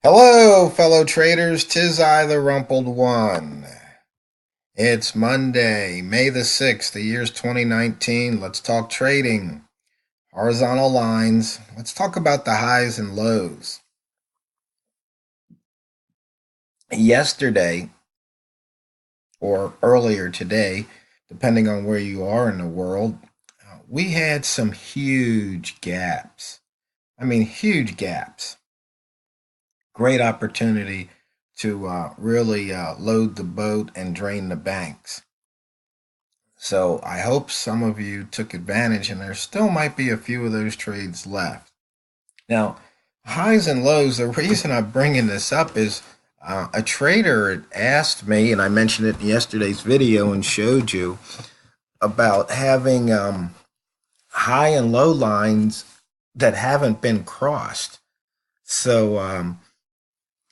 Hello, fellow traders. 'Tis I, the Rumpled One. It's Monday, May the 6th. The year's 2019. Let's talk trading. Horizontal lines. Let's talk about the highs and lows. Yesterday, or earlier today, depending on where you are in the world, we had some huge gaps. I mean, huge gaps. Great opportunity to really load the boat and drain the banks. So I hope some of you took advantage, and there still might be a few of those trades left. Now, highs and lows, the reason I'm bringing this up is a trader asked me, and I mentioned it in yesterday's video and showed you about having high and low lines that haven't been crossed. So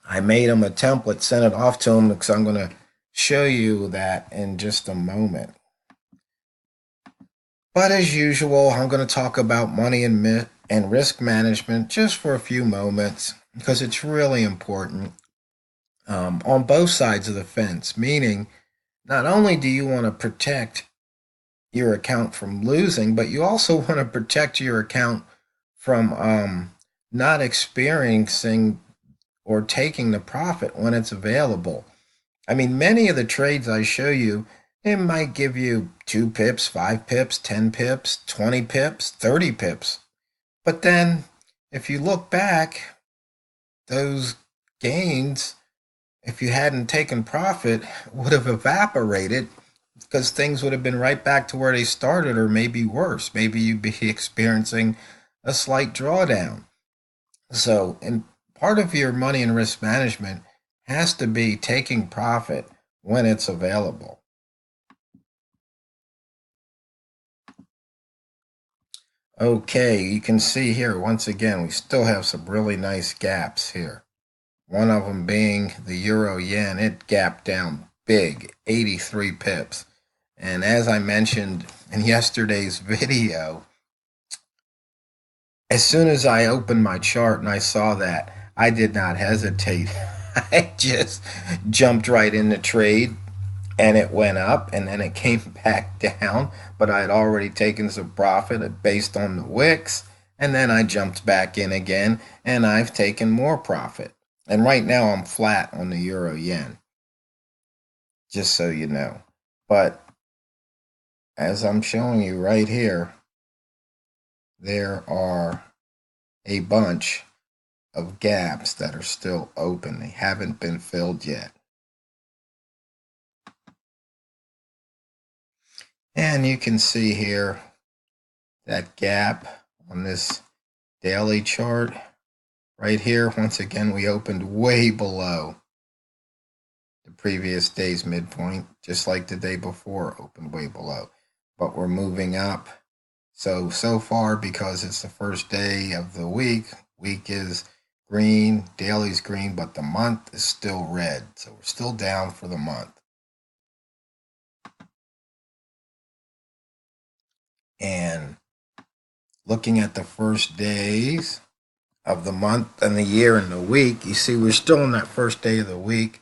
I made him a template, sent it off to him because I'm going to show you that in just a moment. But as usual, I'm going to talk about money and risk management just for a few moments because it's really important on both sides of the fence. Meaning, not only do you want to protect your account from losing, but you also want to protect your account from not experiencing or taking the profit when it's available. I mean, many of the trades I show you, it might give you 2 pips, 5 pips, 10 pips, 20 pips, 30 pips. But then, if you look back, those gains, if you hadn't taken profit, would have evaporated because things would have been right back to where they started, or maybe worse. Maybe you'd be experiencing a slight drawdown. So, in part of your money and risk management has to be taking profit when it's available. Okay, you can see here, once again, we still have some really nice gaps here. One of them being the euro yen. It gapped down big, 83 pips. And as I mentioned in yesterday's video, as soon as I opened my chart and I saw that, I did not hesitate. I just jumped right in the trade, and it went up and then it came back down, but I had already taken some profit based on the wicks, and then I jumped back in again and I've taken more profit. And right now I'm flat on the euro yen, just so you know. But as I'm showing you right here, there are a bunch of gaps that are still open. They haven't been filled yet. And you can see here that gap on this daily chart right here. Once again, we opened way below the previous day's midpoint, just like the day before opened way below. But we're moving up. So far, because it's the first day of the week is green, daily's green, but the month is still red. So we're still down for the month. And looking at the first days of the month and the year and the week, you see we're still in that first day of the week.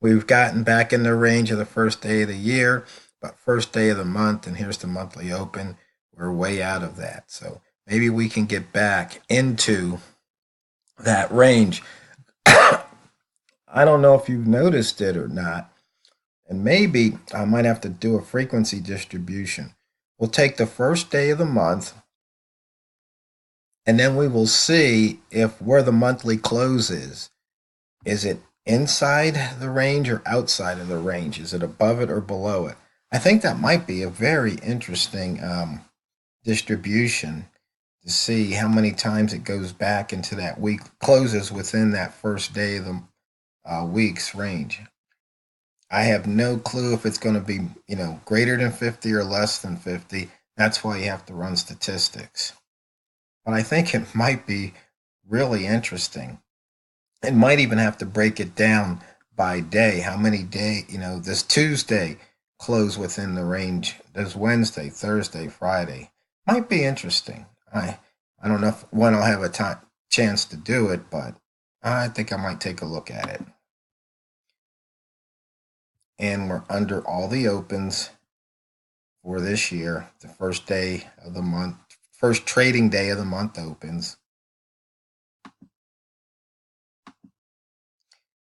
We've gotten back in the range of the first day of the year, but first day of the month, and here's the monthly open, we're way out of that. So maybe we can get back into that range. I don't know if you've noticed it or not, and maybe I might have to do a frequency distribution. We'll take the first day of the month, and then we will see if where the monthly close is it inside the range or outside of the range? Is it above it or below it? I think that might be a very interesting distribution to see how many times it goes back into that week, closes within that first day of the week's range. I have no clue if it's going to be, greater than 50 or less than 50. That's why you have to run statistics. But I think it might be really interesting. It might even have to break it down by day. How many day, this Tuesday close within the range. Does Wednesday, Thursday, Friday. Might be interesting. I don't know when I'll have a chance to do it, but I think I might take a look at it. And we're under all the opens for this year. The first day of the month, first trading day of the month opens.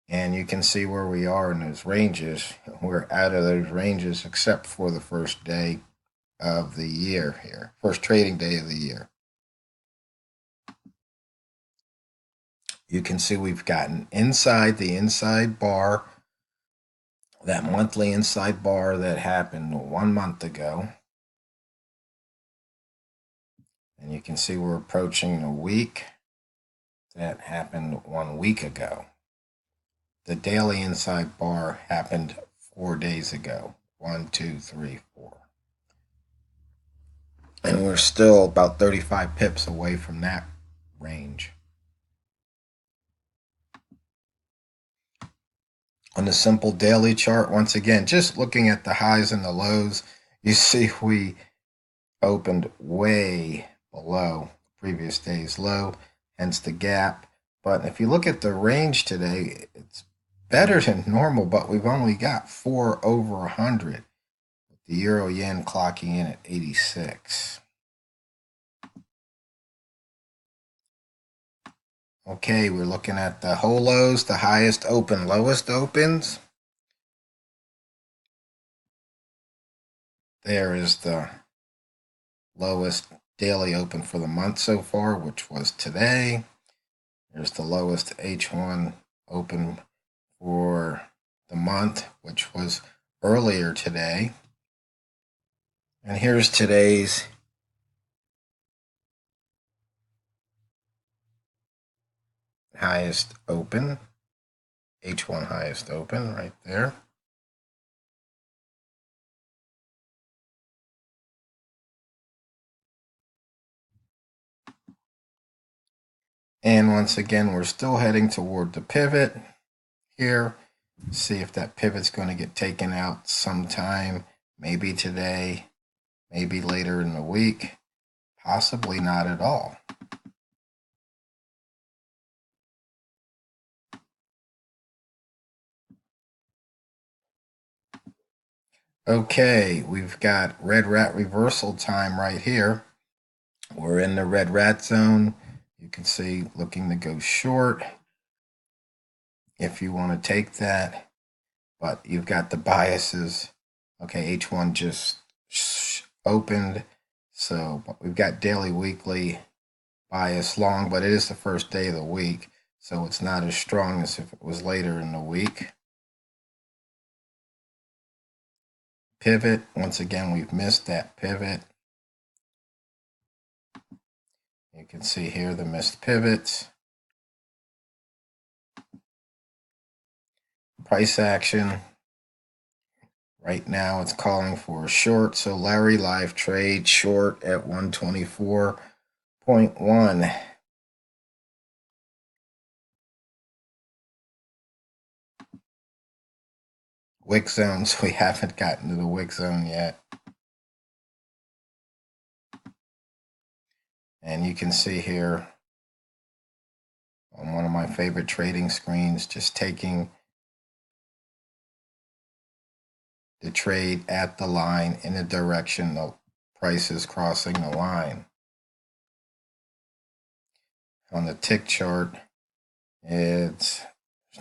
And you can see where we are in those ranges. We're out of those ranges except for the first day of the year here, first trading day of the year. You can see we've gotten inside the inside bar, that monthly inside bar that happened 1 month ago. And you can see we're approaching the week that happened 1 week ago. The daily inside bar happened 4 days ago. 1, 2, 3, 4. And we're still about 35 pips away from that range. On the simple daily chart, once again, just looking at the highs and the lows, you see we opened way below previous day's low, hence the gap. But if you look at the range today, it's better than normal, but we've only got 4 over 100. The euro yen clocking in at 86. Okay, we're looking at the whole lows, the highest open, lowest opens. There is the lowest daily open for the month so far, which was today. There's the lowest H1 open for the month, which was earlier today. And here's today's highest open, H1 highest open right there. And once again, we're still heading toward the pivot here. See if that pivot's going to get taken out sometime, maybe today, maybe later in the week, possibly not at all. Okay, we've got red rat reversal time right here. We're in the red rat zone. You can see looking to go short if you want to take that, but you've got the biases. Okay, H1 just opened, so we've got daily, weekly bias long, but it is the first day of the week, so it's not as strong as if it was later in the week. Pivot, once again, we've missed that pivot. You can see here the missed pivots. Price action. Right now it's calling for a short, so Larry live trade short at 124.1. Wick zones, we haven't gotten to the wick zone yet. And you can see here on one of my favorite trading screens, just taking the trade at the line in the direction the price is crossing the line. On the tick chart, it's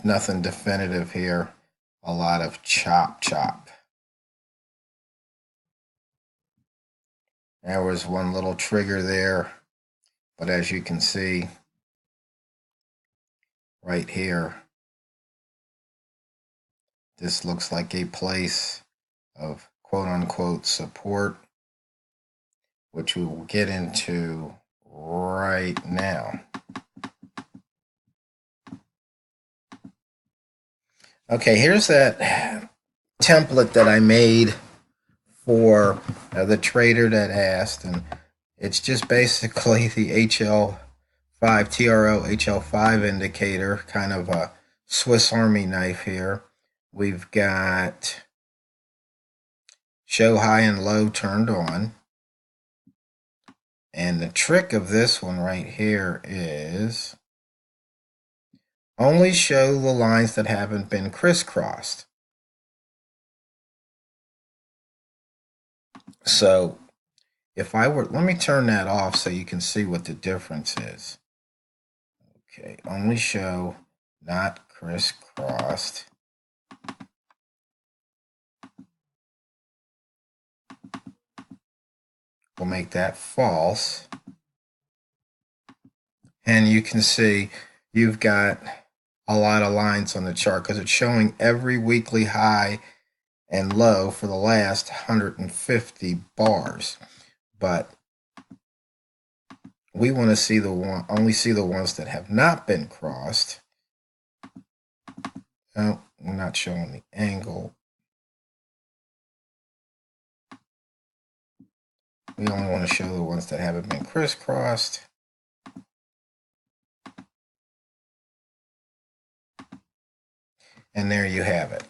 nothing definitive here. A lot of chop. There was one little trigger there, but as you can see right here, this looks like a place of quote-unquote support, which we will get into right now. Okay, here's that template that I made for the trader that asked, and it's just basically the HL5 TRO HL5 indicator, kind of a Swiss Army knife here. We've got show high and low turned on. And the trick of this one right here is only show the lines that haven't been crisscrossed. So if I were, let me turn that off so you can see what the difference is. Okay, only show not crisscrossed. We'll make that false. And you can see you've got a lot of lines on the chart because it's showing every weekly high and low for the last 150 bars. But we want to see only see the ones that have not been crossed. Oh, we're not showing the angle. We only want to show the ones that haven't been crisscrossed. And there you have it.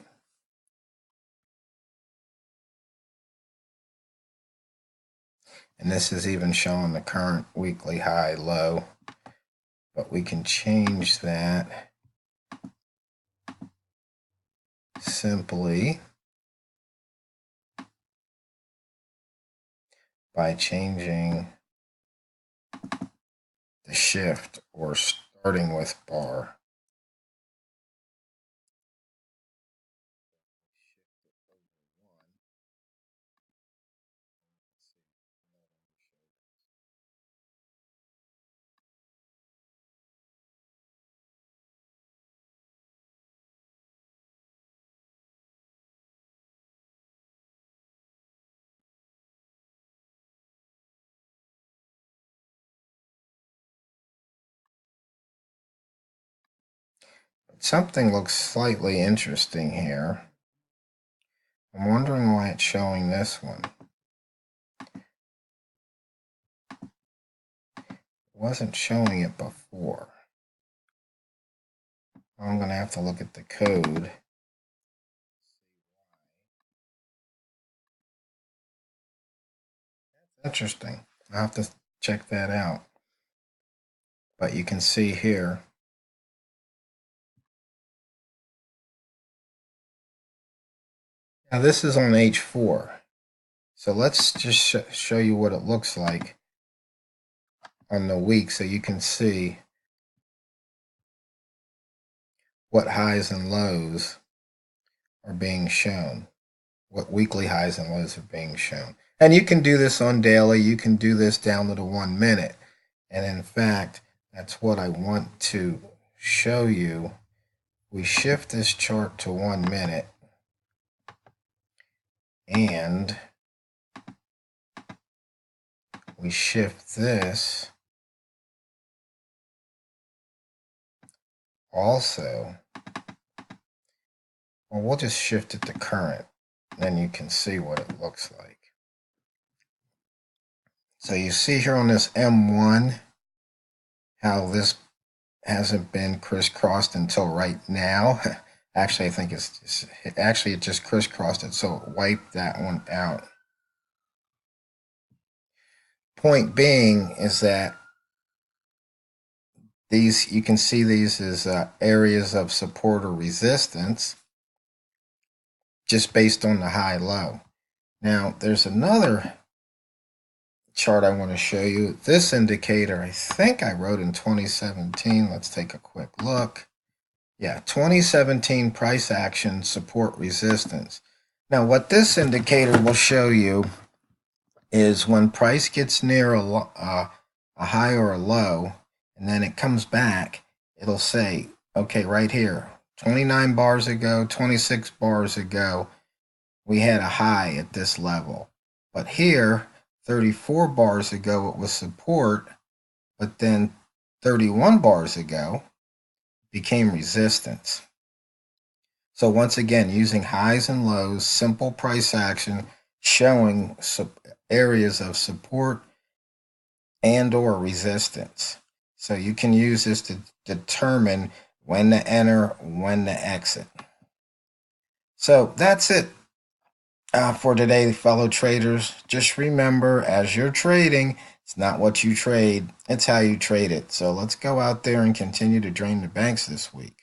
And this is even showing the current weekly high low. But we can change that simply by changing the shift or starting with bar. Something looks slightly interesting here. I'm wondering why it's showing this one. It wasn't showing it before. I'm going to have to look at the code. Interesting. I'll have to check that out. But you can see here. Now this is on H4. So let's just show you what it looks like on the week so you can see what highs and lows are being shown, what weekly highs and lows are being shown. And you can do this on daily. You can do this down to the 1 minute. And in fact, that's what I want to show you. We shift this chart to 1 minute and we shift this also. Well, we'll just shift it to current. Then you can see what it looks like. So you see here on this M1 how this hasn't been crisscrossed until right now. Actually, I think it just crisscrossed it, so it wiped that one out. Point being is that these, you can see these as areas of support or resistance just based on the high-low. Now, there's another chart I want to show you. This indicator, I think I wrote in 2017. Let's take a quick look. Yeah, 2017 price action support resistance. Now, what this indicator will show you is when price gets near a high or a low, and then it comes back, it'll say, okay, right here, 29 bars ago, 26 bars ago, we had a high at this level. But here, 34 bars ago, it was support, but then 31 bars ago became resistance. So once again, using highs and lows, simple price action, showing areas of support and or resistance. So you can use this to determine when to enter, when to exit. So that's it for today, fellow traders. Just remember, as you're trading, it's not what you trade, it's how you trade it. So let's go out there and continue to drain the banks this week.